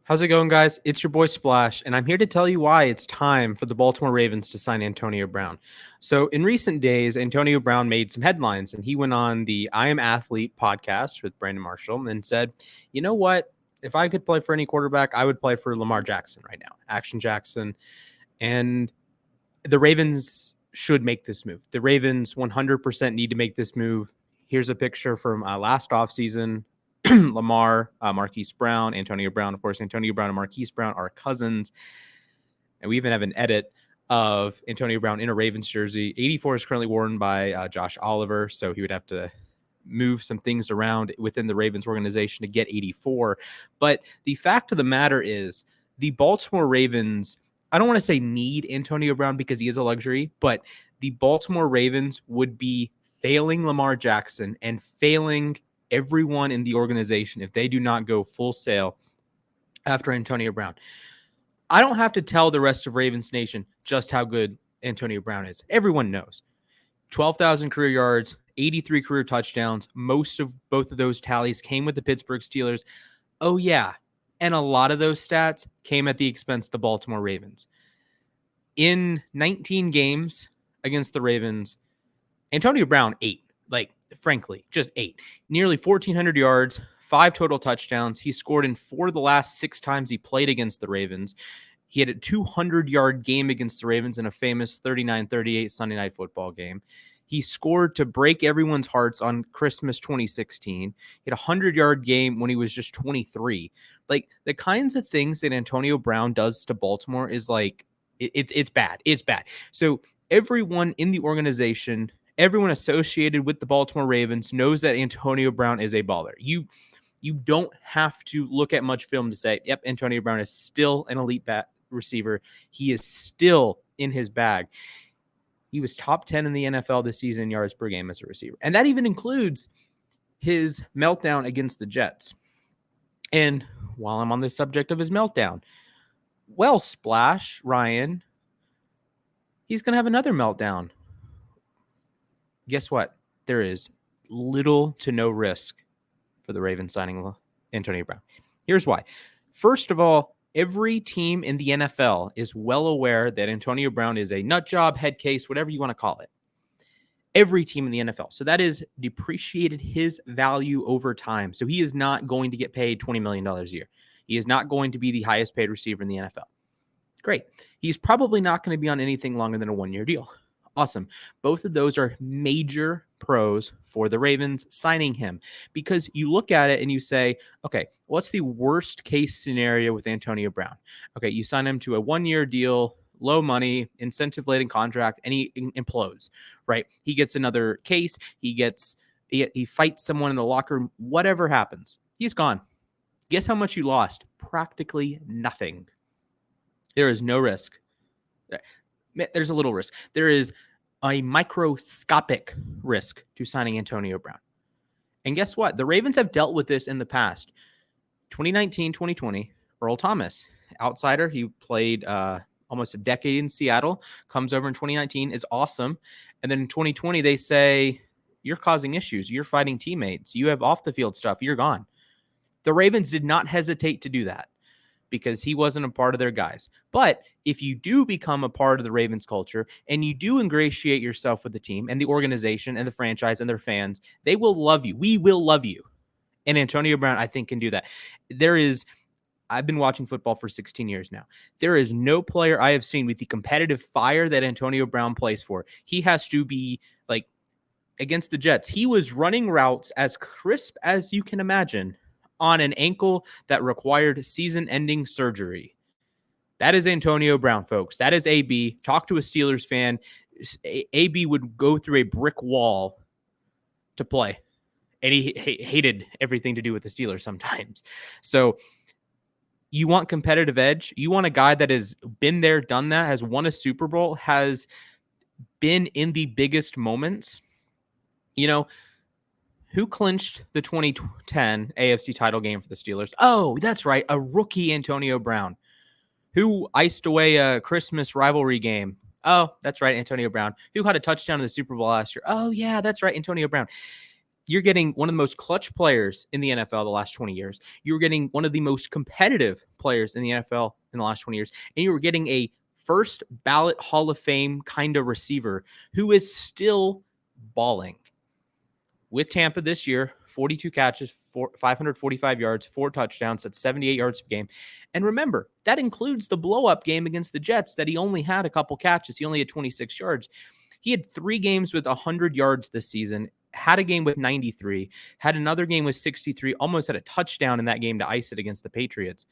How's it going, guys? It's your boy Splash, and I'm here to tell you why it's time for the Baltimore Ravens to sign Antonio Brown. So, in recent days, Antonio Brown made some headlines, and he went on the I Am Athlete podcast with Brandon Marshall and said, you know what? If I could play for any quarterback, I would play for Lamar Jackson right now, Action Jackson. And the Ravens should make this move. The Ravens 100% need to make this move. Here's a picture from last offseason. Lamar, Marquise Brown, Antonio Brown. Of course, Antonio Brown and Marquise Brown are cousins. And we even have an edit of Antonio Brown in a Ravens jersey. 84 is currently worn by Josh Oliver, so he would have to move some things around within the Ravens organization to get 84. But the fact of the matter is the Baltimore Ravens, I don't want to say need Antonio Brown because he is a luxury, but the Baltimore Ravens would be failing Lamar Jackson and failing everyone in the organization if they do not go full sail after Antonio Brown. I don't have to tell the rest of Ravens Nation just how good Antonio Brown is. Everyone knows. 12,000 career yards, 83 career touchdowns. Most of both of those tallies came with the Pittsburgh Steelers. Oh, yeah. And a lot of those stats came at the expense of the Baltimore Ravens. In 19 games against the Ravens, Antonio Brown, 8. Frankly, just 8. Nearly 1,400 yards, 5 total touchdowns. He scored in 4 of the last 6 times he played against the Ravens. He had a 200-yard game against the Ravens in a famous 39-38 Sunday Night Football game. He scored to break everyone's hearts on Christmas 2016. He had a 100-yard game when he was just 23. The kinds of things that Antonio Brown does to Baltimore is it's bad. It's bad. So everyone in the organization, everyone associated with the Baltimore Ravens knows that Antonio Brown is a baller. You don't have to look at much film to say, yep, Antonio Brown is still an elite receiver. He is still in his bag. He was top 10 in the NFL this season in yards per game as a receiver. And that even includes his meltdown against the Jets. And while I'm on the subject of his meltdown, well, Splash, Ryan, he's going to have another meltdown. Guess what? There is little to no risk for the Ravens signing Antonio Brown. Here's why. First of all, every team in the NFL is well aware that Antonio Brown is a nut job, head case, whatever you want to call it. Every team in the NFL. So that is depreciated his value over time. So he is not going to get paid $20 million a year. He is not going to be the highest paid receiver in the NFL. Great. He's probably not going to be on anything longer than a 1-year deal. Awesome. Both of those are major pros for the Ravens signing him, because you look at it and you say, okay, what's the worst case scenario with Antonio Brown? Okay, you sign him to a 1-year deal, low money, incentive-laden contract, and he implodes, right? He gets another case. He fights someone in the locker room. Whatever happens, he's gone. Guess how much you lost? Practically nothing. There is no risk. There's a little risk. There is a microscopic risk to signing Antonio Brown. And guess what? The Ravens have dealt with this in the past. 2019, 2020, Earl Thomas, outsider. He played almost a decade in Seattle, comes over in 2019, is awesome. And then in 2020, they say, you're causing issues. You're fighting teammates. You have off the field stuff. You're gone. The Ravens did not hesitate to do that, because he wasn't a part of their guys. But if you do become a part of the Ravens culture and you do ingratiate yourself with the team and the organization and the franchise and their fans, they will love you. We will love you. And Antonio Brown, I think, can do that. I've been watching football for 16 years now. There is no player I have seen with the competitive fire that Antonio Brown plays for. He has to be against the Jets. He was running routes as crisp as you can imagine on an ankle that required season-ending surgery. That is Antonio Brown, folks. That is AB. Talk to a Steelers fan. AB would go through a brick wall to play, and he hated everything to do with the Steelers sometimes. So you want competitive edge. You want a guy that has been there, done that, has won a Super Bowl, has been in the biggest moments. Who clinched the 2010 AFC title game for the Steelers? Oh, that's right. A rookie Antonio Brown. Who iced away a Christmas rivalry game? Oh, that's right. Antonio Brown. Who had a touchdown in the Super Bowl last year? Oh, yeah, that's right. Antonio Brown. You're getting one of the most clutch players in the NFL the last 20 years. You were getting one of the most competitive players in the NFL in the last 20 years. And you were getting a first ballot Hall of Fame kind of receiver who is still balling. With Tampa this year, 42 catches, 545 yards, 4 touchdowns, that's 78 yards per game. And remember, that includes the blow-up game against the Jets that he only had a couple catches. He only had 26 yards. He had 3 games with 100 yards this season, had a game with 93, had another game with 63, almost had a touchdown in that game to ice it against the Patriots.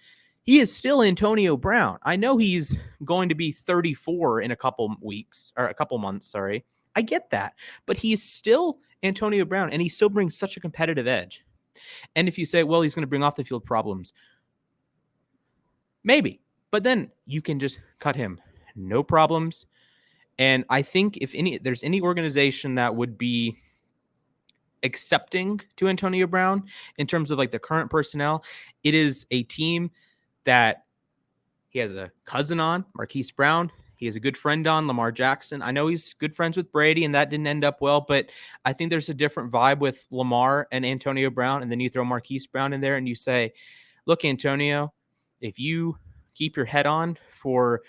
He is still Antonio Brown. I know he's going to be 34 in a couple weeks, or a couple months, sorry. I get that. But he's still Antonio Brown, and he still brings such a competitive edge. And if you say, well, he's going to bring off the field problems, maybe. But then you can just cut him. No problems. And I think if there's any organization that would be accepting to Antonio Brown in terms of like the current personnel, it is a team that he has a cousin on, Marquise Brown. He has a good friend on, Lamar Jackson. I know he's good friends with Brady, and that didn't end up well, but I think there's a different vibe with Lamar and Antonio Brown, and then you throw Marquise Brown in there and you say, look, Antonio, if you keep your head on for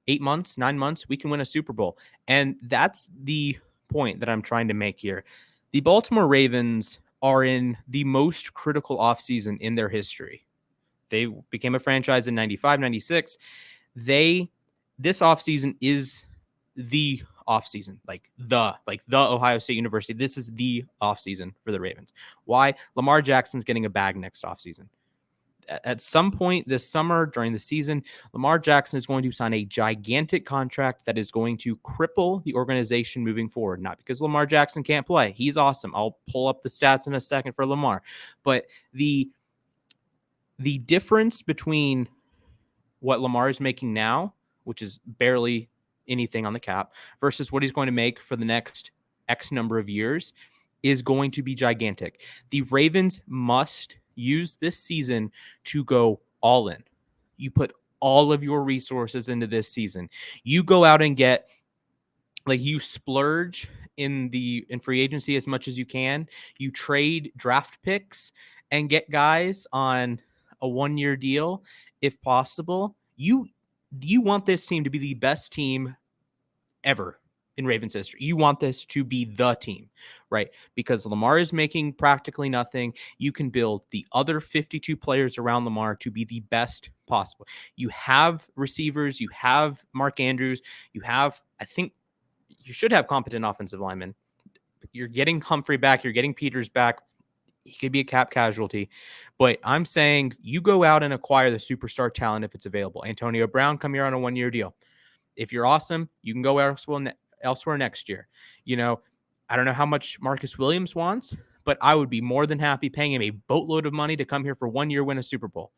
8 months, 9 months, we can win a Super Bowl. And that's the point that I'm trying to make here. The Baltimore Ravens are in the most critical offseason in their history. They became a franchise in 95, 96. This offseason is the offseason, like the Ohio State University. This is the offseason for the Ravens. Why? Lamar Jackson's getting a bag next offseason. At some point this summer during the season, Lamar Jackson is going to sign a gigantic contract that is going to cripple the organization moving forward. Not because Lamar Jackson can't play. He's awesome. I'll pull up the stats in a second for Lamar. But the difference between what Lamar is making now, which is barely anything on the cap, versus what he's going to make for the next X number of years is going to be gigantic. The Ravens must use this season to go all in. You put all of your resources into this season. You go out and get, like, you splurge in free agency as much as you can. You trade draft picks and get guys on a 1-year deal if possible. You want this team to be the best team ever in Ravens history. You want this to be the team, right? Because Lamar is making practically nothing. You can build the other 52 players around Lamar to be the best possible. You have receivers. You have Mark Andrews. I think you should have competent offensive linemen. You're getting Humphrey back. You're getting Peters back. He could be a cap casualty, but I'm saying you go out and acquire the superstar talent if it's available. Antonio Brown, come here on a 1-year deal. If you're awesome, you can go elsewhere next year. I don't know how much Marcus Williams wants, but I would be more than happy paying him a boatload of money to come here for 1 year, win a Super Bowl.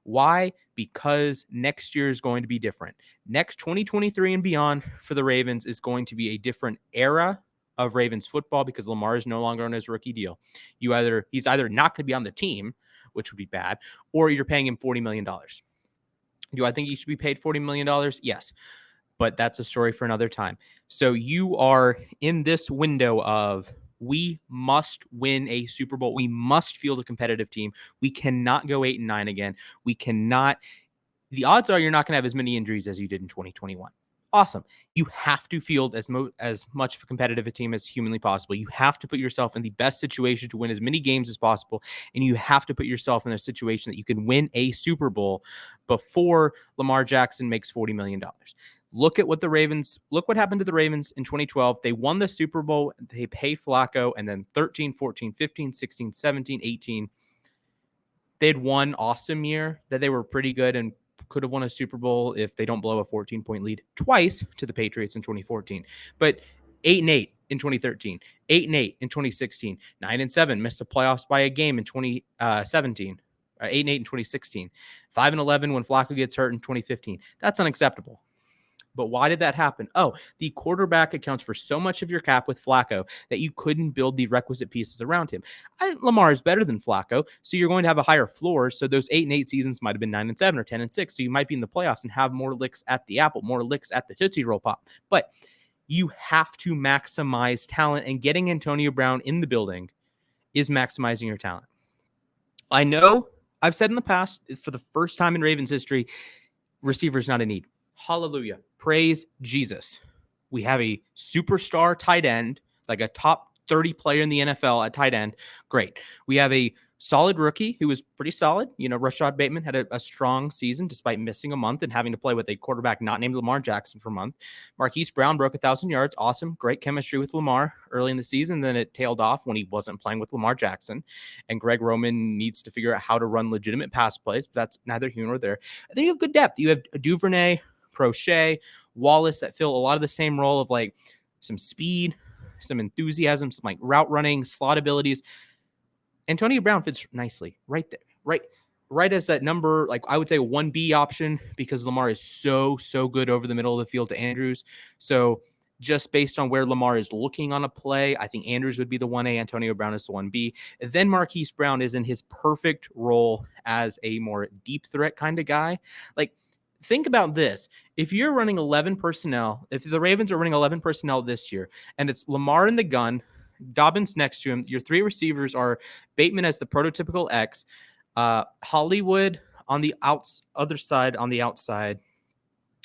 Why? Because next year is going to be different. Next 2023 and beyond for the Ravens is going to be a different era of Ravens football because Lamar is no longer on his rookie deal. He's either not going to be on the team, which would be bad, or you're paying him $40 million. Do I think he should be paid $40 million? Yes, but that's a story for another time. So you are in this window of, we must win a Super Bowl. We must field a competitive team. We cannot go 8-9 again. The odds are you're not going to have as many injuries as you did in 2021. Awesome. You have to field as much of a competitive team as humanly possible. You have to put yourself in the best situation to win as many games as possible. And you have to put yourself in a situation that you can win a Super Bowl before Lamar Jackson makes $40 million. Look what happened to the Ravens in 2012. They won the Super Bowl. They pay Flacco, and then 13, 14, 15, 16, 17, 18. They had one awesome year that they were pretty good and could have won a Super Bowl if they don't blow a 14-point lead twice to the Patriots in 2014. But 8-8 in 2013, 8-8 in 2016, 9-7, missed the playoffs by a game in 2017, 8-8 in 2016, 5-11 when Flacco gets hurt in 2015. That's unacceptable. But why did that happen? Oh, the quarterback accounts for so much of your cap with Flacco that you couldn't build the requisite pieces around him. Lamar is better than Flacco, so you're going to have a higher floor. So those 8-8 seasons might have been 9-7 or 10-6. So you might be in the playoffs and have more licks at the apple, more licks at the Tootsie Roll Pop. But you have to maximize talent, and getting Antonio Brown in the building is maximizing your talent. I know I've said in the past, for the first time in Ravens history, receiver's not a need. Hallelujah. Praise Jesus. We have a superstar tight end, like a top 30 player in the NFL at tight end. Great. We have a solid rookie who was pretty solid. Rashad Bateman had a strong season despite missing a month and having to play with a quarterback not named Lamar Jackson for a month. Marquise Brown broke 1,000 yards. Awesome. Great chemistry with Lamar early in the season. Then it tailed off when he wasn't playing with Lamar Jackson. And Greg Roman needs to figure out how to run legitimate pass plays. But that's neither here nor there. I think you have good depth. You have Duvernay, Prochet, Wallace that fill a lot of the same role of like some speed, some enthusiasm, some like route running, slot abilities. Antonio Brown fits nicely right there, right as that number, like I would say 1B option, because Lamar is so good over the middle of the field to Andrews. So just based on where Lamar is looking on a play, I think Andrews would be the 1A, Antonio Brown is the 1B. Then Marquise Brown is in his perfect role as a more deep threat kind of guy. Like, think about this. If you're running 11 personnel, if the Ravens are running 11 personnel this year, and it's Lamar in the gun, Dobbins next to him, your three receivers are Bateman as the prototypical X, Hollywood on the other side on the outside,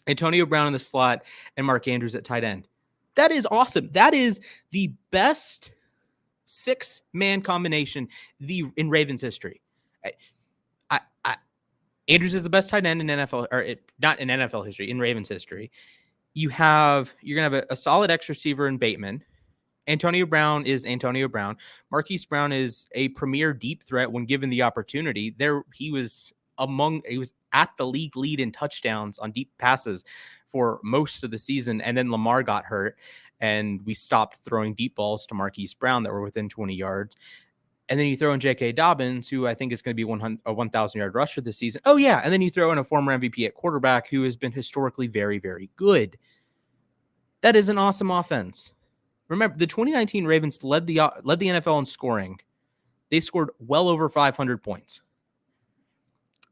Antonio Brown in the slot, and Mark Andrews at tight end. That is awesome. That is the best 6-man combination in Ravens history. Andrews is the best tight end in NFL, or not in NFL history, in Ravens history. You're gonna have a solid X receiver in Bateman. Antonio Brown is Antonio Brown. Marquise Brown is a premier deep threat when given the opportunity. He was at the league lead in touchdowns on deep passes for most of the season, and then Lamar got hurt, and we stopped throwing deep balls to Marquise Brown that were within 20 yards. And then you throw in J.K. Dobbins, who I think is going to be a 1,000-yard rusher this season. Oh, yeah. And then you throw in a former MVP at quarterback who has been historically very, very good. That is an awesome offense. Remember, the 2019 Ravens led the NFL in scoring. They scored well over 500 points.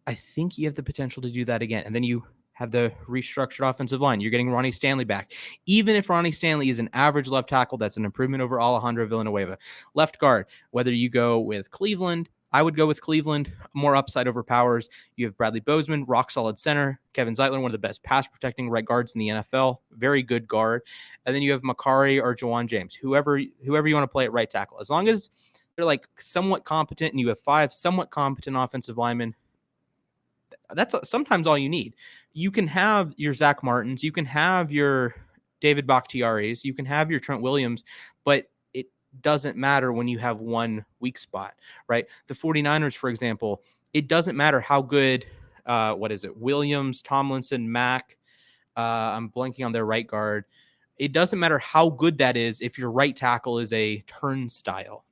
I think you have the potential to do that again. And then you have the restructured offensive line. You're getting Ronnie Stanley back. Even if Ronnie Stanley is an average left tackle, that's an improvement over Alejandro Villanueva. Left guard, whether you go with Cleveland, I would go with Cleveland, more upside over Powers. You have Bradley Bozeman, rock solid center. Kevin Zeitler, one of the best pass protecting right guards in the NFL, very good guard. And then you have Makari or Jawan James, whoever you want to play at right tackle. As long as they're like somewhat competent and you have 5 somewhat competent offensive linemen, that's sometimes all you need. You can have your Zach Martins, you can have your David Bakhtiaris, you can have your Trent Williams, but it doesn't matter when you have one weak spot, right? The 49ers, for example, it doesn't matter how good, Williams, Tomlinson, Mack, I'm blanking on their right guard. It doesn't matter how good that is if your right tackle is a turnstile,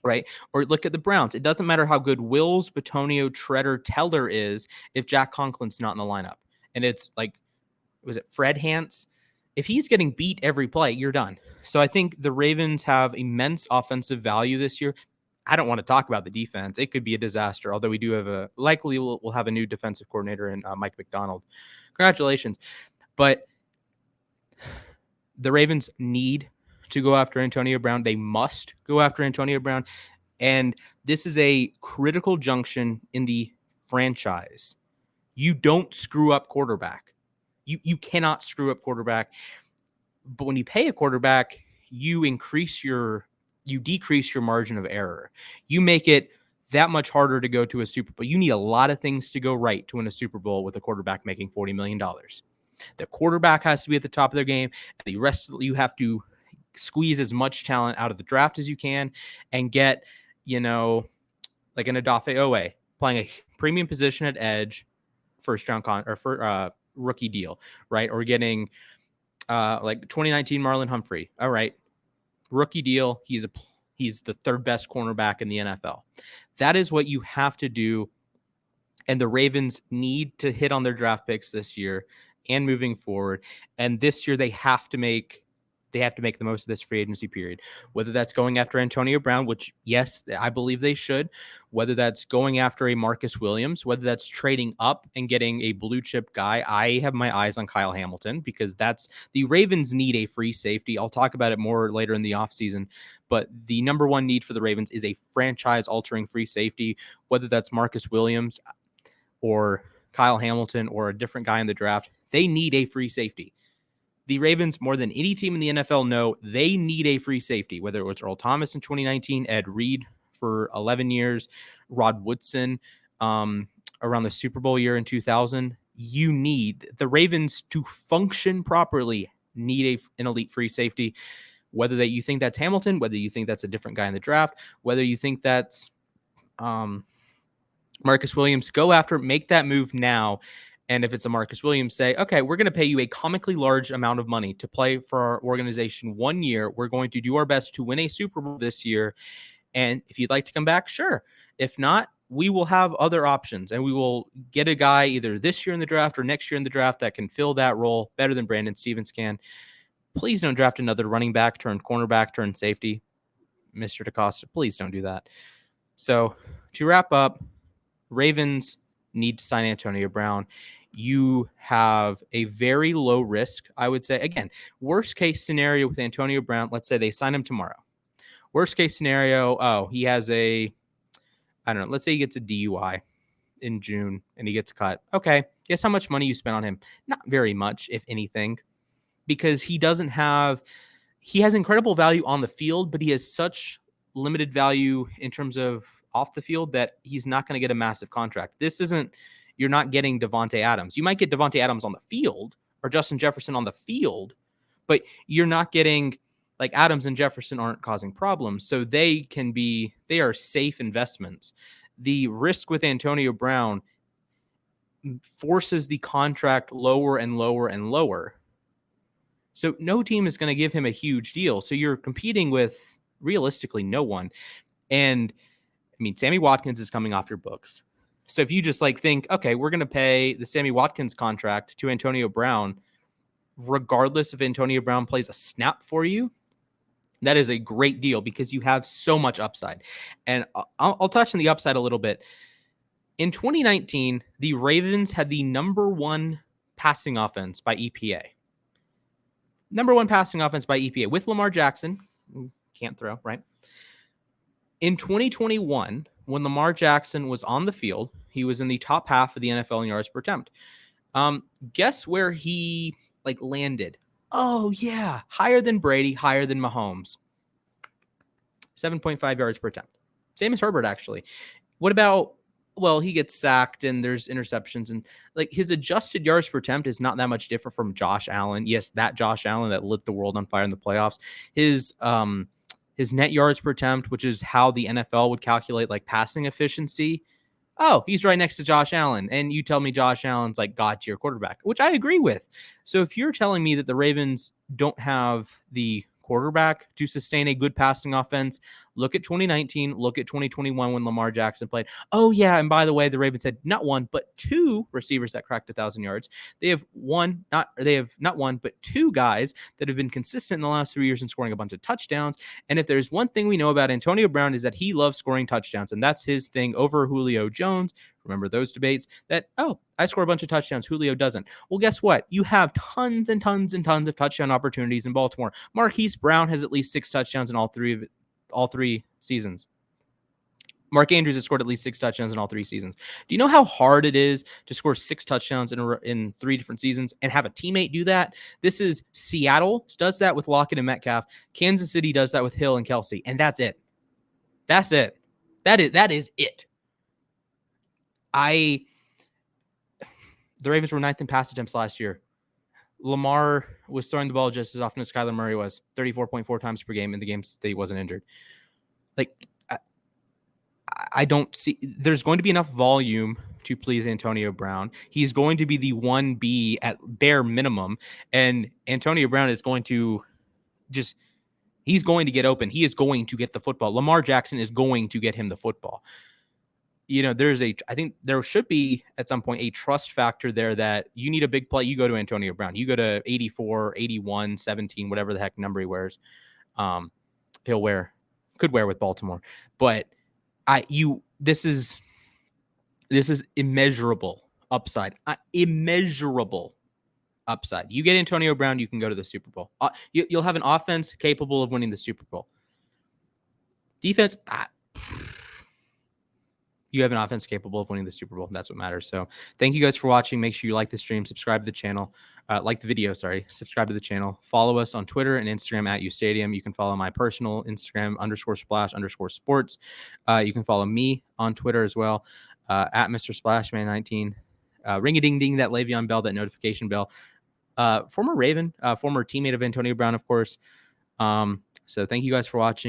right? Or look at the Browns. It doesn't matter how good Wills, Bitonio, Treader, Teller is if Jack Conklin's not in the lineup. And it's like, was it Fred Hance? If he's getting beat every play, you're done. So I think the Ravens have immense offensive value this year. I don't want to talk about the defense. It could be a disaster, although we do have we'll have a new defensive coordinator in Mike McDonald. Congratulations. But the Ravens need to go after Antonio Brown. They must go after Antonio Brown. And this is a critical junction in the franchise. You don't screw up quarterback. You cannot screw up quarterback. But when you pay a quarterback, you decrease your margin of error. You make it that much harder to go to a Super Bowl. You need a lot of things to go right to win a Super Bowl with a quarterback making $40 million. The quarterback has to be at the top of their game. And the rest, you have to squeeze as much talent out of the draft as you can and get, like an Odafe Owe playing a premium position at edge, first round rookie deal, right? Or getting like 2019 Marlon Humphrey. All right. Rookie deal. He's the third best cornerback in the NFL. That is what you have to do. And the Ravens need to hit on their draft picks this year and moving forward. And this year they have to make the most of this free agency period, whether that's going after Antonio Brown, which, yes, I believe they should, whether that's going after a Marcus Williams, whether that's trading up and getting a blue chip guy. I have my eyes on Kyle Hamilton because the Ravens need a free safety. I'll talk about it more later in the offseason, but the number one need for the Ravens is a franchise-altering free safety, whether that's Marcus Williams or Kyle Hamilton or a different guy in the draft. They need a free safety. The Ravens, more than any team in the NFL, know they need a free safety, whether it was Earl Thomas in 2019, Ed Reed for 11 years, Rod Woodson around the Super Bowl year in 2000. You need the Ravens to function properly, need an elite free safety, whether that you think that's Hamilton, whether you think that's a different guy in the draft, whether you think that's Marcus Williams. Go after, make that move now. And if it's a Marcus Williams, say, okay, we're going to pay you a comically large amount of money to play for our organization 1 year. We're going to do our best to win a Super Bowl this year. And if you'd like to come back, sure. If not, we will have other options, and we will get a guy either this year in the draft or next year in the draft that can fill that role better than Brandon Stevens can. Please don't draft another running back, turn cornerback, turn safety. Mr. DaCosta, please don't do that. So to wrap up, Ravens need to sign Antonio Brown. You have a very low risk, I would say. Again, worst case scenario with Antonio Brown, let's say they sign him tomorrow. Worst case scenario, he has let's say he gets a DUI in June and he gets cut. Okay, guess how much money you spent on him? Not very much, if anything, because he has incredible value on the field, but he has such limited value in terms of off the field that he's not going to get a massive contract. You're not getting Devontae Adams. You might get Devontae Adams on the field or Justin Jefferson on the field, but you're not getting, like, Adams and Jefferson aren't causing problems. So they are safe investments. The risk with Antonio Brown forces the contract lower and lower and lower. So no team is going to give him a huge deal. So you're competing with realistically no one. And I mean, Sammy Watkins is coming off your books. So if you just think, okay, we're going to pay the Sammy Watkins contract to Antonio Brown, regardless if Antonio Brown plays a snap for you, that is a great deal because you have so much upside. And I'll touch on the upside a little bit. In 2019, the Ravens had the number one passing offense by EPA. Number one passing offense by EPA with Lamar Jackson. Can't throw, right? In 2021, when Lamar Jackson was on the field, he was in the top half of the NFL in yards per attempt. Guess where he landed? Oh, yeah. Higher than Brady, higher than Mahomes. 7.5 yards per attempt. Same as Herbert, actually. What about, he gets sacked and there's interceptions, and his adjusted yards per attempt is not that much different from Josh Allen. Yes, that Josh Allen that lit the world on fire in the playoffs. His net yards per attempt, which is how the NFL would calculate passing efficiency. Oh, he's right next to Josh Allen. And you tell me Josh Allen's God tier quarterback, which I agree with. So if you're telling me that the Ravens don't have the quarterback to sustain a good passing offense, look at 2019, look at 2021 when Lamar Jackson played. Oh, yeah, and by the way, the Ravens had not one, but two receivers that cracked 1,000 yards. They have not one, but two guys that have been consistent in the last 3 years in scoring a bunch of touchdowns. And if there's one thing we know about Antonio Brown is that he loves scoring touchdowns, and that's his thing over Julio Jones. Remember those debates that, I score a bunch of touchdowns, Julio doesn't. Well, guess what? You have tons and tons and tons of touchdown opportunities in Baltimore. Marquise Brown has at least 6 touchdowns in all three seasons. Mark Andrews has scored at least 6 touchdowns in all 3 seasons. Do you know how hard it is to score 6 touchdowns in 3 different seasons and have a teammate do that? This is Seattle does that with Lockett and Metcalf. Kansas City does that with Hill and Kelsey, and that's it. That's it. That is it. The Ravens were 9th in pass attempts last year. Lamar was throwing the ball just as often as Kyler Murray was, 34.4 times per game in the games that he wasn't injured. I don't see there's going to be enough volume to please Antonio Brown. He's going to be the 1B at bare minimum, and Antonio Brown is going to he's going to get open. He is going to get the football. Lamar Jackson is going to get him the football. I think there should be at some point a trust factor there that you need a big play. You go to Antonio Brown, you go to 84, 81, 17, whatever the heck number he wears. Could wear with Baltimore, but this is immeasurable upside. Immeasurable upside. You get Antonio Brown, you can go to the Super Bowl. You'll have an offense capable of winning the Super Bowl. Defense, you have an offense capable of winning the Super Bowl. That's what matters. So thank you guys for watching. Make sure you like the stream, subscribe to the channel, like the video, subscribe to the channel. Follow us on Twitter and Instagram at UStadium. You can follow my personal Instagram _splash_sports. You can follow me on Twitter as well at Mr. Splashman19. Ring-a-ding-ding, that Le'Veon Bell, that notification bell. Former Raven, former teammate of Antonio Brown, of course. So thank you guys for watching.